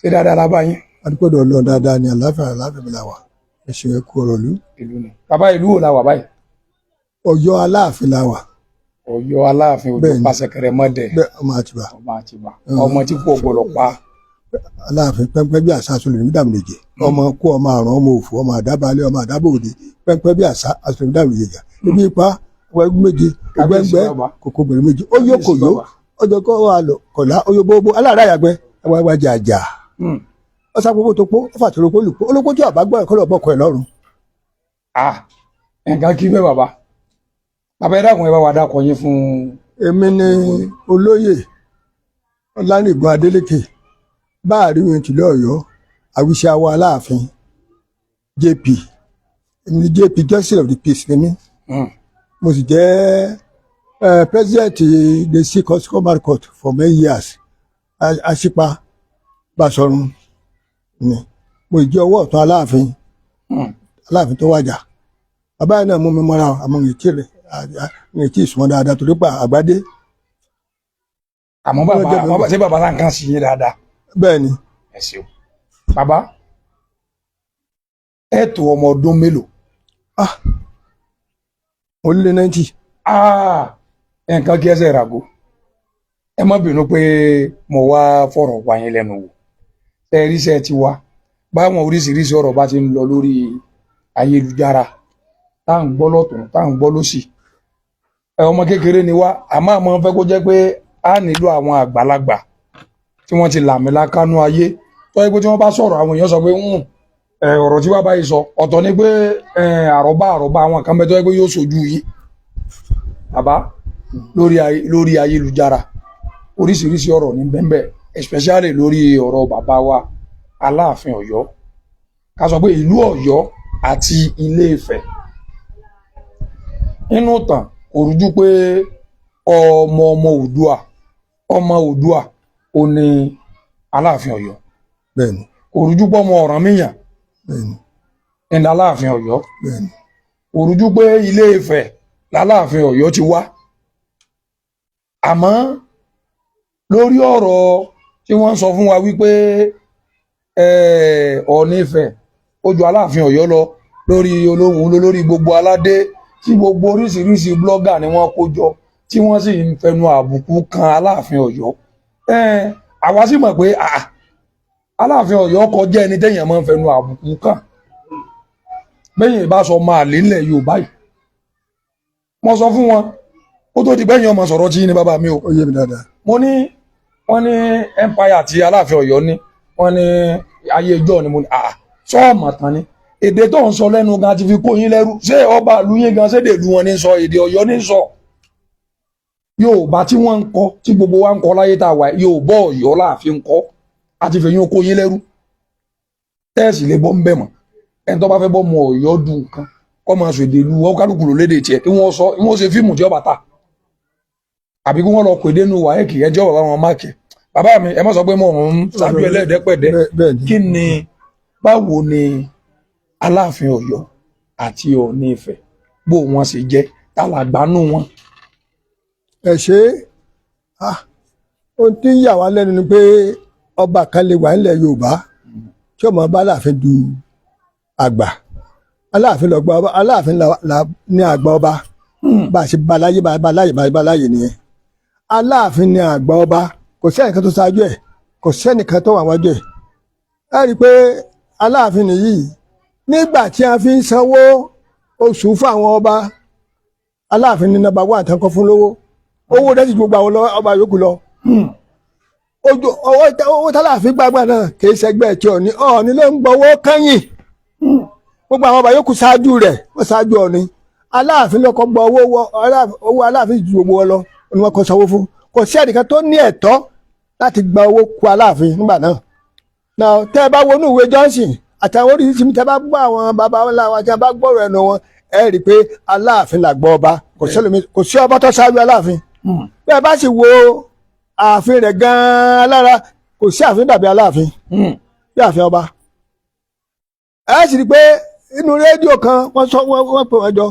ṣé dáadáa la bá yín. adúpọ̀dọ̀ lọ dáadáa ní àlàáfíà mi la wà ẹ̀sìn ẹ̀kú ọ̀rọ̀ lù. ìlú ni bàbá ìlú wo la wà báyìí. Ọ̀yọ́ Aláàfin la wà. Ọ̀yọ́ Aláàfin odò pàṣẹkẹrẹ mọdẹ. bẹ́ẹ̀ ọmọ Àtìbà. ọmọ tí kò gbọdọ̀ pa. Aláàfin pẹ́ńpẹ́ bí àṣà Sùlẹ̀mí Dàmúlẹ̀jẹ̀ ọmọ kú ọmọ àrùn ọmọ òfò ọmọ àdábalẹ̀ ọmọ àdábòde pẹ́ńpẹ́ bí àṣà Sùlẹ̀mí Dàmúlẹ̀jẹ̀ ebi ipa ọgbẹ́ méje ọgbẹ́ngbẹ́ kòkòbìnrin méje ó yó kò yó ọjọ́ kọ́ wà lọ kọ̀lá oyó gbogbo aláàrá yàgbẹ́ ẹwà ẹwà jàjà ọ̀sàpòpò tó pọ̀ ọ̀fàtòròpó lùpọ̀ olóko tí ọ̀bá gbọ́ ẹ̀kọ́ lọ́bọ̀ kọ́ ẹ̀ lọ́rùn. nǹkan kí bẹ́ẹ̀ bàbá ẹ dákun ẹ bá wa dákọ̀ yín fún. èmi ni olóyè Ọlánìgbọ́n Adélékè báàríwìn tìlẹ̀ Ọ̀yọ́ àwíṣẹ́ awọ Aláàfin JP èmi ni JP Justice of the Peace ni mí mo sì jẹ́ president the State Command Court for many years Àṣìpa Bàṣọ̀run ni mo jẹ́ ọwọ́ ọ̀tún Aláàfin tó wájà bàbá yẹn náà mú mi mọ́ra àmọ́ ìrètí ìsúnmọ́ dáadáa torí pa àgbádé. àmọ́ bàbá ṣé bàbá náà kàn sí yín dáadáa. bẹ́ẹ̀ ni. ẹ ṣeun bàbá ẹ tó ọmọ ọdún mélòó. mo lé 90. nǹkan kí ẹsẹ̀ ràgó ẹ má bínú pé mo wá fọ̀rọ̀ wá yín lẹ́nu wò ẹ ríṣẹ́ ti wá báwọn oríṣiríṣi ọ̀rọ̀ bá ti ń lọ lórí ayélujára tá à ń gbọ́ lọ́tún tá à ń gbọ́ lósì ọmọ kékeré ni wá àmọ́ àmọ́ fẹ́ kó jẹ́ pé a nílò àwọn àgbàlagbà tí wọ́n ti làmìlakánú ayé tó yẹ pé tí wọ́n bá sọ̀rọ̀ àwọn èèyàn sọ pé ọ̀rọ̀ tí wàá báyìí sọ ọ̀tọ̀ ni pé àròbá àwọn kan bẹ tó yẹ pé yóò ṣojú yìí bàbá lórí ayélujára oríṣiríṣi ọ̀rọ̀ ní bẹ́ẹ̀ especially lórí ọ̀rọ̀ bàbá wa Aláàfin Ọ̀yọ́ ká sọ pé ìlú Ọ̀yọ́ àti Ilé Ifẹ̀ nínú ìtàn kò rújú pé ọmọ Oòduà ó ní Aláàfin Ọ̀yọ́ bẹ́ẹ̀ni kò rújú pé ọmọ Ọ̀rànmíyàn bẹ́ẹ̀ni ní Aláàfin Ọ̀yọ́ bẹ́ẹ̀ni kò rújú pé Ilé Ifẹ̀ l'Aláàfin Ọ̀yọ́ ti wá àmọ́ lórí ọ̀rọ̀ tí wọ́n sọ fún wa wípé Ọọ̀ni Ifẹ̀ ó ju Aláàfin Ọ̀yọ́ lọ lórí olóhùn lórí gbogbo aládé tí gbogbo oríṣiríṣi blọ́gà ni wọ́n kó jọ tí wọ́n sì ń fẹnu àbùkù kan Aláàfin Ọ̀yọ́ àwa sì mọ̀ pé Aláàfin Ọ̀yọ́ kọjá ẹni téèyàn máa ń fẹnu àbùkù kan bẹ́yìn bá sọ máa lé nílẹ̀ Yorùbá yìí mo sọ fún wọn ó tó di bẹ́yìn ọmọ sọ̀rọ̀ tí ní bàbá mi o. ó yé mi dáadáa. mo ní wọ́n ní empire tí Aláàfin Ọ̀yọ́ ní wọ́n ní ayé ìjọ ni mo ní sọ́ọ̀mọ̀ tán ni èdè tó ń sọ lẹ́nu gan ti fi kó yín lẹ́rú ṣé ọba ìlú yín gan sédè ìlú wọn ní sọ èdè Ọ̀yọ́ ní sọ Yorùbá tí wọ́n ń kọ́ tí gbogbo wa ń kọ́ láyé tá a wà Yorùbá Ọ̀yọ́ láàfin kọ́ àti fèyàn kó yín lẹ́rú tẹ́ẹ̀sì lè bọ́ ń bẹ̀ mọ́ ẹni tó bá fẹ́ bọ́ mọ Ọ̀yọ́ dùn nǹkan kọ́ máa sọ èdè ìlú wọn kálukú ló lédè tiẹ̀ kí wọ́n sọ wọ́n ṣe fíìmù tí ọba ta àbí kí wọ́n lọ pèdé nu wáyéèkì ẹjọ́ bàbá wọn máàkì bàbá mi ẹ má sọ pé mo ń ṣáájú ẹlẹ́ẹ̀dẹ́pẹ̀dẹ́ kí ni báwo ni Aláàfin Ọ̀yọ́ àti Ọọ̀ni Ifẹ̀ bó wọn ṣe jẹ́ tálàgbánú wọn. ẹ ṣe ohun tí ń yà wá lẹ́nu ni pé ọba kan lè wà nílẹ̀ Yorùbá tí ọmọ bá Aláàfin du àgbà Aláàfin lọ́gbà ọba Aláàfin ní àgbà ọba bá a ṣe baláyé nìyẹn Aláàfin ní àgbà ọba kò sẹ́nìkan tó ṣáájú ẹ̀ kò sẹ́nìkan tó wà wájú ẹ̀ ẹ rí i pé Aláàfin nìyí nígbà tí a fi ń sanwó oṣù fún àwọn ọba Aláàfin ní nọ́mbà 1 tán kọ́ fún lówó owó rẹ̀ sì gbogbo àwọn ọba yòókù lọ owó tálàfin gbàgbà náà kì í ṣẹgbẹ́ tí Ọọ̀ni ló ń gbowó kẹ́yìn gbogbo àwọn ọba yòókù ṣáájú rẹ̀ wọ́n ṣáájú Ọọ̀ni Aláàfin lọ́kọ́ gbọ́ owó Aláàfin ju gbogbo wọn lọ ni wọ́n kọ́ sanwó fún kò sí ẹnìkan tó ní ẹ̀tọ́ láti gba owó kú Aláàfin nígbà náà náà tẹ́ ẹ bá wọnú ìwé Johnson àtàwọn oríṣiríṣi mi tẹ́ bá gbọ́ àwọn bàbá ńlá wa tí wọ́n bá gbọ́rọ̀ ẹnu wọn ẹ rí i pé Aláàfin làgbà ọba kò sí ọba tó ṣáájú Aláàfin bẹ́ẹ̀ bá sì wo ààfin rẹ̀ gan-an lára kò sí ààfin dàbí Aláàfin bí ààfin ọba ẹ sì rí i pé inú rédíò kan wọ́n pè wọ́n jọ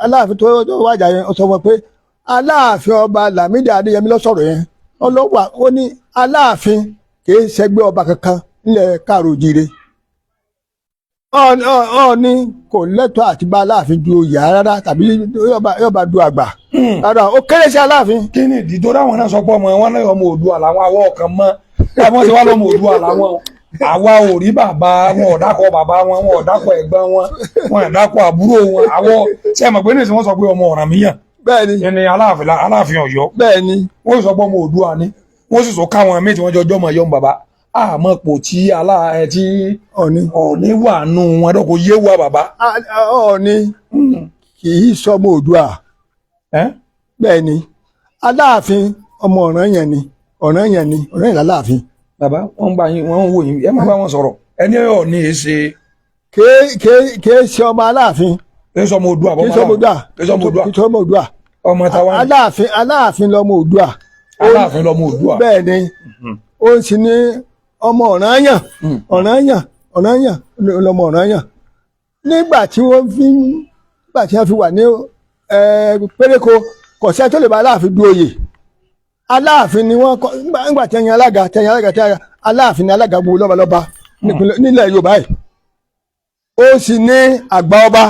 Aláàfin tó wájà yẹn sọ wọn pé Aláàfin ọba Lámídì Adéyẹmí ló sọ̀rọ̀ yẹn ọlọ́wà ó ní Aláàfin kìí ṣẹgbẹ́ ọba kankan nílẹ̀ káàró-o-jíire. Ọọ̀ni kò lẹ́tọ̀ọ́ àti bá Aláàfin du oyè rárá tàbí yọba du àgbà rárá ó kéré sí Aláàfin. kí ni ìdí tó dáwọn náà sọ pé ọmọ wọn náà ọmọ Oòduà làwọn àwọ ọkàn mọ wọn ti wá lọmọ Oòduà làwọn àwa ò rí bàbá wọn ò dákọ bàbá wọn wọn ò dákọ ẹ̀gbọ́n wọn wọn ò dákọ àbúrò wọn àwọ tí ẹ mọ̀ pé nísìnyí wọn sọ pé ọmọ Ọ̀rànmíyàn bẹ́ẹ̀ni ẹni Aláàfin Ọ̀yọ́ bẹ́ẹ̀ni wọ́n sọ pé ọmọ Oòduà ni wọ́n sì sọ káwọn méjì wọn jọjọ́ mọ̀ yọ̀ǹ bàbá àmọ́ pò tí Ọọ̀ni wà nù wọn dọ́kọ̀ yé wa bàbá. Ọọ̀ni kì í sọmọ Oòduà bẹ́ẹ̀ni Aláàfin ọmọ Ọ̀rànyàn ni Aláàfin. Bàbá wọn bá yín wọn ń wò yín ẹ má bá wọn sọ̀rọ̀ ẹni Ọọ̀ni yìí ṣe. kìí ṣe ọmọ Aláàfin. kìí sọmọ Oòduà bọ́ kìí sọmọ Oòduà. ọmọ táwa ni. Aláàfin lọmọ Oòduà. Aláàfin lọmọ Oòduà. bẹ́ẹ̀ni ó sì ní ọmọ Ọ̀rànyàn lọmọ Ọ̀rànyàn. nígbà tí wọ́n fi wà ní péréko kò sẹ́ tó lè bá Aláàfin du oyè. Aláàfin ni wọ́n kọ́ nígbà tí ẹ̀yin alága Aláàfin ni alága gbogbo lọ́balọ́ba nílẹ̀ Yorùbá yìí. ó sì ní àgbà ọba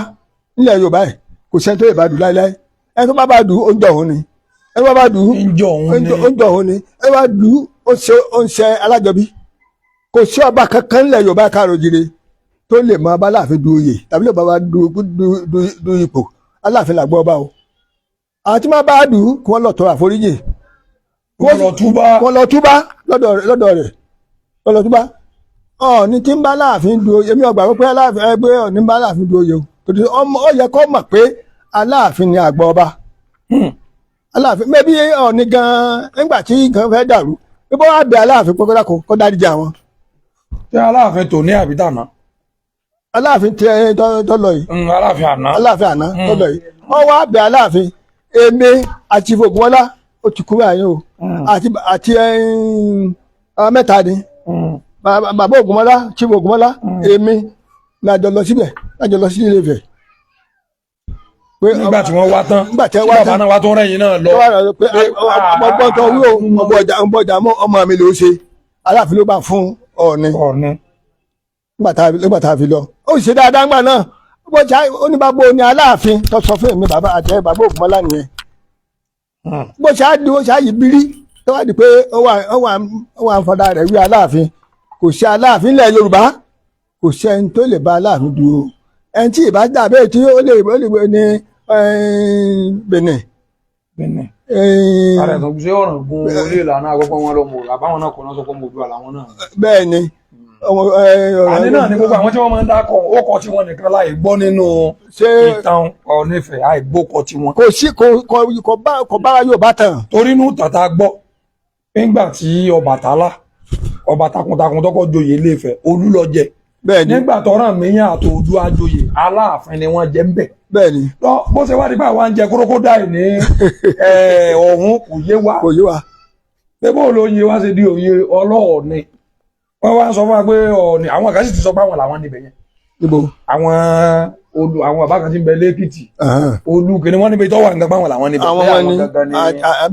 nílẹ̀ Yorùbá yìí kò sẹ́ tó lè bá dù láéláé. ẹni tó bá dù ó ń jọ òun ni ẹni tó bá dù ó ń jọ òun ni ẹni tó bá dù ó ń ṣe Alájọbí. kò sí ọba kankan nílẹ̀ Yorùbá káàró-o-jíire tó lè máa bá Aláàfin du oyè tàbí lè bá du ipò. Aláàfin làgbà ọba o. àwọn tí wọ́n bá dù kí wọ́n lọ tọrọ àforíjì wọ́n lọ túbá lọ́dọ̀ rẹ̀ lọ túbá. Ọọ̀ni tí ń bá Aláàfin du oyè èmi ọgbà pé Aláàfin ẹgbẹ́ Ọọ̀ni ń bá Aláàfin du oyè o tòtí ó yẹ kó mọ̀ pé Aláàfin ni àgbà ọba. Aláàfin mẹ́bí Ọọ̀ni gan-an nígbà tí nǹkan fẹ́ dàrú bí wọ́n wá bẹ Aláàfin pé kó dáríjì àwọn. ṣé Aláàfin tò ní àbí tàná. Aláàfin tẹ tọ́lọ yìí. Aláàfin àná tọ́lọ yìí wọ́n wá bẹ Aláàfin èmi àti Ògúnmọ́lá ó ti kúrò àyè o àti mẹ́ta ni bàbá Ògúnmọ́lá Chief Ògúnmọ́lá èmi lájọ lọ síbẹ̀ lájọ lọ sí Ilé-Ifẹ̀. nígbà tí wọ́n wá tán tí bàbá náà wá tó rẹ̀yìn náà lọ. ọgbọ́n tó wí o ọgbọ́jà ọmọ mi ló ṣe Aláàfin ló bá fún Ọọ̀ni nígbà tá a fi lọ ó sì ṣe dáadáa ńgbà náà ó ní bàbá òní Aláàfin tó sọ fún èmi bàbá àti bàbá Ògúnmọ́lá nìyẹn. bó ṣáàyí bírí tó wá di pé ó wà ń fọdà rẹ̀ wí Aláàfin kò sí Aláàfin ilẹ̀ Yorùbá kò sí ẹni tó lè bá Aláàfin dúró ẹni tí ìbá dà bẹ́ẹ̀ tí ó lè ní Benin. ààrẹ tó ṣe ọ̀ràn gun orí ìlànà àkọ́kọ́ wọn lọ́mọ àbáwọn náà kò náà sọ pé Oòduà làwọn náà. bẹ́ẹ̀ ni. àní náà ni gbogbo àwọn tí wọ́n máa ń dákọ̀ ó kọ tí wọ́n nìkan láì gbọ́ nínú ìtàn Ọ̀ọ̀nifẹ̀ àìgbókọ tí wọ́n. kò sí kò bá Yorùbá tàn. torí inú tàtà gbọ́ nígbà tí Ọbàtálá ọba takuntakun tọkọ joyè Ilé-Ifẹ̀ Olúlọjẹ bẹ́ẹ̀ni nígbà tọ́rànmíyàn àti Oòduà joyè Aláàfin ni wọ́n jẹ́ ń bẹ̀. bẹ́ẹ̀ni. bó ṣe wá di pé àwa ń jẹ kórókódáì ní ọ̀hún kò yé wa. pé bó ló yé wa ṣe di òye Ọlọ́ọ̀ni wọ́n wá sọ fún wa pé Ọọ̀ni àwọn kan sì ti sọ pé àwọn làwọn níbẹ̀ yẹn. níbo. àwọn bàbá kan ti ń bẹ lẹ́kìtì olùkẹ́ni wọ́n níbi tó wà nǹkan báwọn làwọn níbẹ̀. àwọn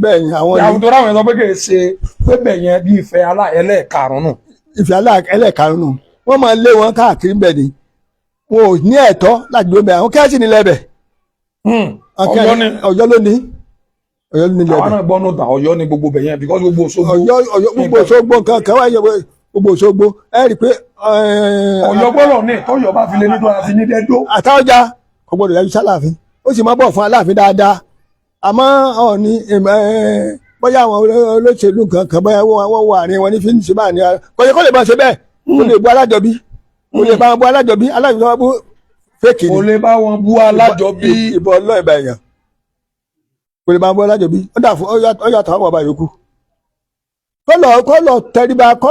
bẹ́ẹ̀ ni àwọn ni. àwọn tó ráwọn yẹn sọ pé kì í ṣe pé bẹ̀ yẹn bí Ifẹ̀ ẹlẹ́ẹ̀karùn-ún. Ifẹ̀ ẹlẹ́ẹ̀karùn-ún wọ́n máa lé wọn káàkiri bẹ́ẹ̀ ni wọn ò ní ẹ̀tọ́ láti gbé bẹ́ẹ̀ àwọn kẹ́sì nílẹ̀ bẹ̀. Ọ̀yọ́ ló ní. àwọn náà gbọ́ nùtà Ọ̀yọ́ ní gbogbo bẹ̀ yẹn because gbogbo Òṣogbo. gbogbo Òṣogbo nǹkan wáyé gbogbo Òṣogbo ẹ rí i pé. Ọ̀yọ́ gbọ́dọ̀ ní tọ́yọ̀ bá fi lé nítorí àfi ní dẹ́dọ́. Àtàwọ̀já kò gbọ́dọ̀ yájú sálàfin ó sì máa bọ̀ fún Aláàfin dáadáa àmọ́ Ọọ̀ni bóyá àwọn olóṣèlú kankan bóyá wọ́n wà ní wọn ní fi ń ṣe báà ní kò lè bá ṣe bẹ́ẹ̀ kò lè bu Alájọbí kò lè bá wọn bu Alájọbí Aláàfin tó wá bú fèkì ni. kò lè bá wọn bu Alájọbí. ìbọn ọlọ́ ìbà èèyàn kò lè bá wọn bu Alájọbí ó dà fún ó yàtọ̀ àwọn ọba yòókù. kó lọ tẹríba kó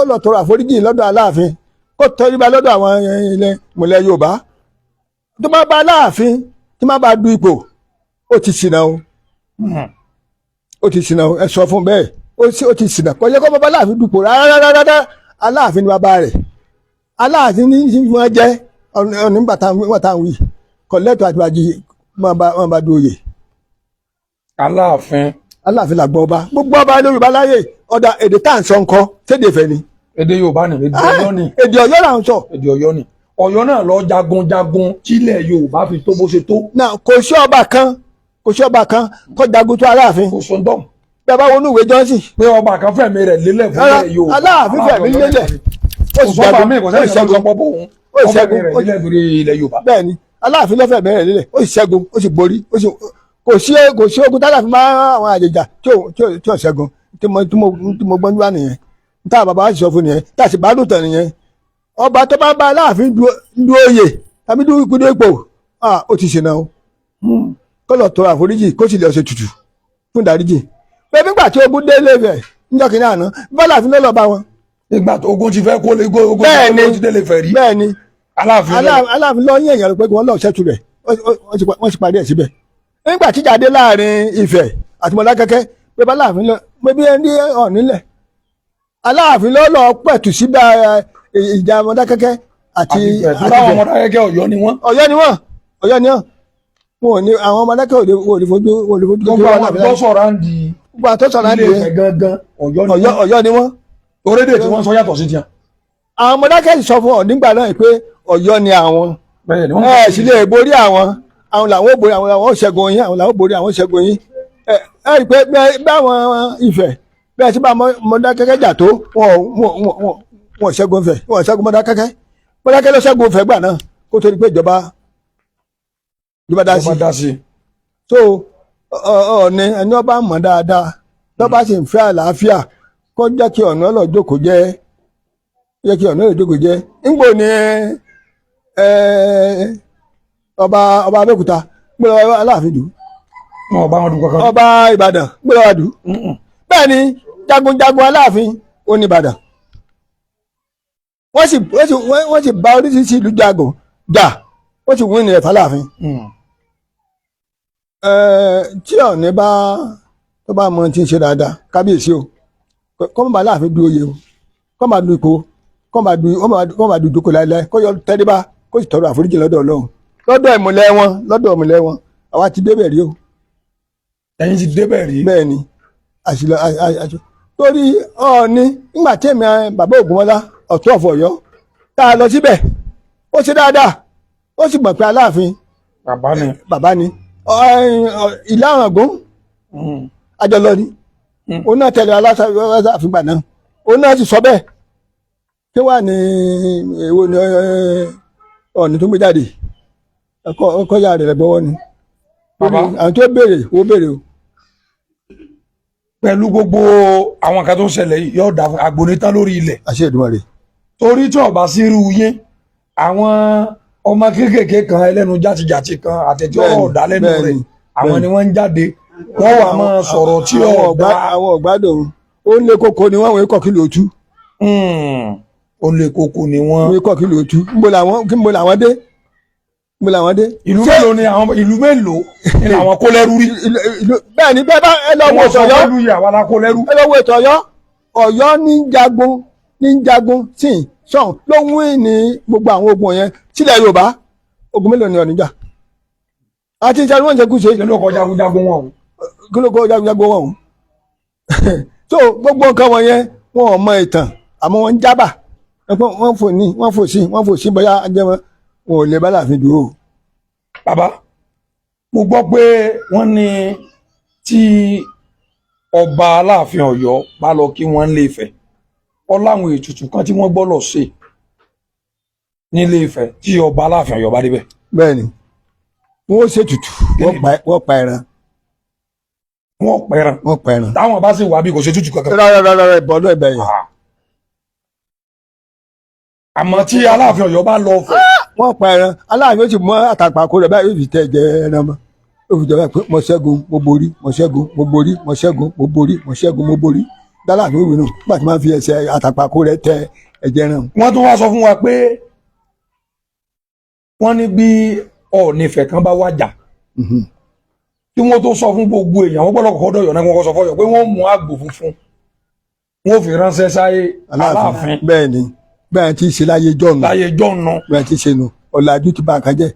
lọ tọrọ àforíjì lọ́dọ̀ Aláàfin kó tẹríba lọ́dọ̀ àwọn ilẹ̀ mọ̀lẹ́ Yorùbá tó má bá Aláàfin tí má bá du ipò ó ti ṣìnà o ó ti ṣìnà ẹ sọ fún bẹ́ẹ̀ ó ti ṣìnà kò yẹ kó bàbá Aláàfin dupò rárá Aláàfin ni bàbá rẹ̀ Aláàfin ní fún wọn jẹ́ ọ̀nà nígbà táwọn wí kò lẹ́tọ̀ọ́ àti bàjẹ́ máa bá du oyè. Aláàfin Aláàfin làgbọ́ ọba gbogbo ọba Yorùbá láyè ọ̀dà èdè tá à ń sọ nǹkan sédè Ifẹ̀ ni. èdè Yorùbá ni èdè Ọ̀yọ́ ni èdè Ọ̀yọ́ là ń sọ. èdè Ọ̀yọ́ ni Ọ̀yọ́ náà lọ jagunjagun tílẹ̀ Yorùbá fi tó bó ṣe tó. náà kò sí ọba kan kó jagun tó Aláàfin. kò sọ dọ́m. bẹ́ẹ̀ bá wọnú ìwé Johnson. pé ọba kan fẹ̀mí rẹ̀ lélẹ̀ fún ilẹ̀ Yorùbá. Aláàfin fẹ̀mí lélẹ̀. kò sọ́ba mi kò sẹ́ni sọ́ba pọ̀ bóun. ó fẹ̀mí rẹ̀ lélẹ̀ torí ilẹ̀ Yorùbá. bẹ́ẹ̀ni Aláàfin ló fẹ̀mí rẹ̀ lélẹ̀ ó sì ṣẹ́gun ó sì borí ó sì kò sí ogun tálàfin máa àwọn àjèjà tí ò ṣẹ́gun tí mo gbọ́n wá nìyẹn tá bàbá wa sì sọ fún nìyẹn tá a sì bá dùn tán nìyẹn ọba tó bá bá Aláàfin du oyè tàbí du ipò ó ti ṣìnà o kó lọ tọrọ àforíjì kó sì lè ṣe tutù fún ìdáríjì pé nígbà tí ogun dé Ilé-Ifẹ̀ níjọ́ kìíní àná Aláàfin ló lọ bá wọn. nígbà tó ogun ti fẹ́ kó lé ogun ti délé fẹ̀ rí. bẹ́ẹ̀ni Aláàfin lọ yín èèyàn pé wọ́n lọ ṣẹ́tù rẹ̀ wọ́n sì parí ẹ̀ síbẹ̀ nígbà tí jáde láàrin Ifẹ̀ àti Mọdákẹ́kẹ́ pé Aláàfin lọ pé bí ẹni ọ̀nílẹ̀ Aláàfin ló lọ pẹ̀tù síbẹ̀ ìjà Mọdákẹ́kẹ́ àti Ifẹ̀. Mọdákẹ́kẹ́ Ọ̀yọ́ ni wọ́n. Ọ̀yọ́ ni wọ́n wọn ò ní àwọn Mọdákẹ́kẹ́ ò lè fojú gbogbo àwọn àtọ́sọ̀rọ̀ ń di gbogbo àtọ́sọ̀rọ̀ ń di Ilé-Ifẹ̀ gangan Ọ̀yọ́ ni wọ́n. orédè tí wọ́n sọ yàtọ̀ sí tiẹ̀. àwọn Mọdákẹ́kẹ́ sọ fún ọ nígbà náà pé Ọ̀yọ́ ni àwọn ẹ sì lè borí àwọn làwọn ò borí àwọn làwọn ò ṣẹ́gun yín àwọn làwọn ò borí àwọn ò ṣẹ́gun yín ẹ rí i pé báwọn Ifẹ̀ bẹ́ẹ̀ tí bá Mọdákẹ́kẹ́ jà tó wọn ṣẹ́gun Ifẹ̀ wọn ṣẹ́gun Mọdákẹ́kẹ́ ló ṣẹ́gun Ifẹ̀ gbà náà kó tó di pé ìjọba dá sí. so Ọọ̀ni ẹni ọba mọ̀ dáadáa lọ́ba sì ń fẹ́ àlàáfíà kó jẹ́ kí ọ̀nà ọlọ́jókòó jẹ́ ńgbò ní ọba Abẹ́òkúta gbọ́dọ̀ Aláàfin dùn. ọba wọn dùn kankan. ọba Ìbàdàn gbọ́dọ̀ dùn. bẹ́ẹ̀ ni jagunjagun Aláàfin ó ní Ìbàdàn. wọ́n sì bá oríṣiríṣi ìlú jagun jà wọ́n sì wí ní ẹ̀fọ́ Aláàfin. tí Ọọ̀ni tó bá mọ tí ń ṣe dáadáa kábíyèsí o kọ́ bá Aláàfin du oyè o kọ́ bá du ipò kọ́ bá du ìjókòó láéláé kó yọ tẹ́lẹ́bá kó sì tọrọ àforíjì lọ́dọ̀ Ọlọ́run lọ́dọ̀ ìmùlẹ̀ wọn àwa ti débẹ̀ rí o. ẹ̀yin ti débẹ̀ rí. bẹ́ẹ̀ ni àṣìlọ torí Ọọ̀ni nígbà tí èmi bàbá Ògúnmọ́lá Ọ̀tún of Ọ̀yọ́ tá a lọ síbẹ̀ ó ṣe dáadáa ó sì mọ̀ pé Aláàfin bàbá ni Ìlá Ọ̀ràngún àjọlọ ni òun náà tẹ̀lé Aláàfin gbà náà òun náà sì sọ bẹ́ẹ̀ kí wà ní èwo ni Ọọ̀ni tó gbé jáde ọkọ ya rẹ̀ gbọ́wọ́ ni àwọn tó béèrè o. pẹ̀lú gbogbo àwọn kan tó ń ṣẹlẹ̀ yìí yóò dà fún agbonitán lórí ilẹ̀. àṣẹ Èdùmàrè. torí tí ọba sí irú yín àwọn ọmọ kéékèèké kan ẹlẹ́nu játijàti kan àtẹ̀tí ọ̀rọ̀ ọ̀dà lẹ́nu rẹ̀ àwọn ni wọ́n ń jáde wọ́n wà máa sọ̀rọ̀ tí ọ̀dà. àwọn ọ̀gbádùn ó lé kókó ni wọ́n wọ́n kọ́ kí ló tú. ó lé kókó ni wọ́n. wọ́n kọ́ kí ló tú níbo làwọn dé. ìlú mélòó ni àwọn kó lẹ́rú rí. bẹ́ẹ̀ ni bẹ́ẹ̀ bá ẹ lọ wo ètò Ọ̀yọ́ ẹ lọ wo ètò Ọ̀yọ́ Ọ̀yọ́ ní jagun sí sọ̀n ló ń wí ní gbogbo àwọn ogun yẹn sílẹ̀ Yorùbá ogun mélòó ni Ọọ̀ni jà àti ìṣẹ́ ni wọ́n ń ṣe kú ṣe. kí ló kọ jagunjagun wọn o. so gbogbo nǹkan wọn yẹn wọn ò mọ ìtàn àmọ́ wọ́n ń jábà wọ́n fò sí bóyá ajẹ́ wọn ò lè bá Aláàfin dúró. bàbá mo gbọ́ pé wọ́n ní tí ọba Aláàfin Ọ̀yọ́ bá lọ kí wọ́n lé Ifẹ̀ ọ láwọn ètùtù kan tí wọ́n gbọ́dọ̀ ṣe nílé Ifẹ̀ tí ọba Aláàfin Ọ̀yọ́ bá débẹ̀. bẹ́ẹ̀ni wọ́n ṣètùtù wọ́n pa ẹran. wọ́n pa ẹran táwọn bá sì wà bí kò ṣe tútù kankan. rárá ìbọ̀dọ̀ ẹ̀bẹ̀ yẹn. àmọ́ tí Aláàfin Ọ̀yọ́ bá lọ Ifẹ̀. wọ́n pa ẹran Aláàfin ó sì mú àtàpàkò rẹ̀ báyìí ó fi tẹ̀ jẹ ẹran mọ́ ó fi jẹ báyìí pé mo ṣẹ́gun mo borí mo ṣẹ́gun mo borí mo ṣẹ́gun mo borí mo ṣẹ́gun mo borí Aláàfin òwe nù nígbà tí wọ́n fi ẹsẹ̀ àtàpàkò rẹ̀ tẹ ẹ̀jẹ̀ ẹran. wọ́n tún wá sọ fún wa pé wọ́n ní bí Ọọ̀ni Ifẹ̀ kan bá wájà kí wọ́n tó sọ fún gbogbo èèyàn wọ́n gbọ́dọ̀ kọ́kọ́ dọ̀yọ̀ náà wọ́n kọ́ sọ fọ́yọ̀ pé wọ́n mú àgbò funfun wọ́n fi ránṣẹ́ sáyé Aláàfin. bẹ́ẹ̀ ni bẹ́ẹ̀ ti ṣe láyé jọ̀nù. bẹ́ẹ̀ ti ṣe nù ọ̀làjú ti bá nǹkan jẹ́.